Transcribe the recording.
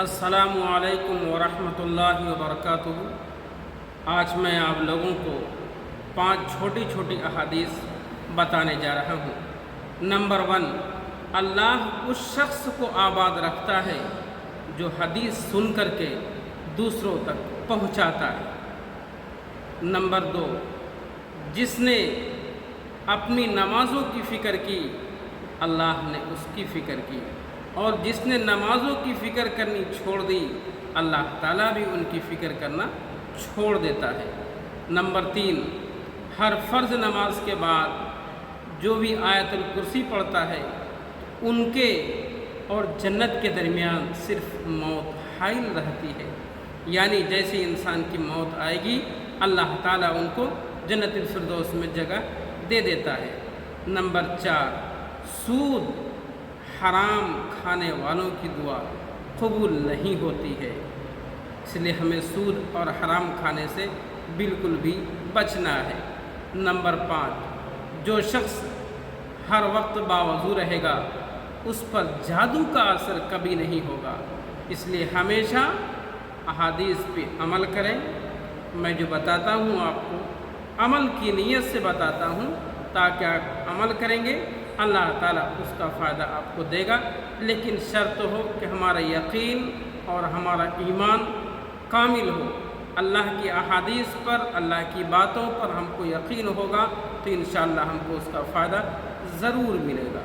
السلام علیکم ورحمۃ اللہ وبرکاتہ۔ آج میں آپ لوگوں کو 5 چھوٹی چھوٹی احادیث بتانے جا رہا ہوں۔ نمبر 1، اللہ اس شخص کو آباد رکھتا ہے جو حدیث سن کر کے دوسروں تک پہنچاتا ہے۔ نمبر 2، جس نے اپنی نمازوں کی فکر کی اللہ نے اس کی فکر کی، اور جس نے نمازوں کی فکر کرنی چھوڑ دی اللہ تعالیٰ بھی ان کی فکر کرنا چھوڑ دیتا ہے۔ نمبر 3، ہر فرض نماز کے بعد جو بھی آیت الکرسی پڑھتا ہے ان کے اور جنت کے درمیان صرف موت حائل رہتی ہے، یعنی جیسے انسان کی موت آئے گی اللہ تعالیٰ ان کو جنت الفردوس میں جگہ دے دیتا ہے۔ نمبر 4، سود حرام کھانے والوں کی دعا قبول نہیں ہوتی ہے، اس لیے ہمیں سود اور حرام کھانے سے بالکل بھی بچنا ہے۔ نمبر 5، جو شخص ہر وقت باوضو رہے گا اس پر جادو کا اثر کبھی نہیں ہوگا، اس لیے ہمیشہ احادیث پہ عمل کریں۔ میں جو بتاتا ہوں آپ کو عمل کی نیت سے بتاتا ہوں، تاکہ آپ عمل کریں گے اللہ تعالیٰ اس کا فائدہ آپ کو دے گا، لیکن شرط ہو کہ ہمارا یقین اور ہمارا ایمان کامل ہو۔ اللہ کی احادیث پر، اللہ کی باتوں پر ہم کو یقین ہوگا تو انشاءاللہ ہم کو اس کا فائدہ ضرور ملے گا۔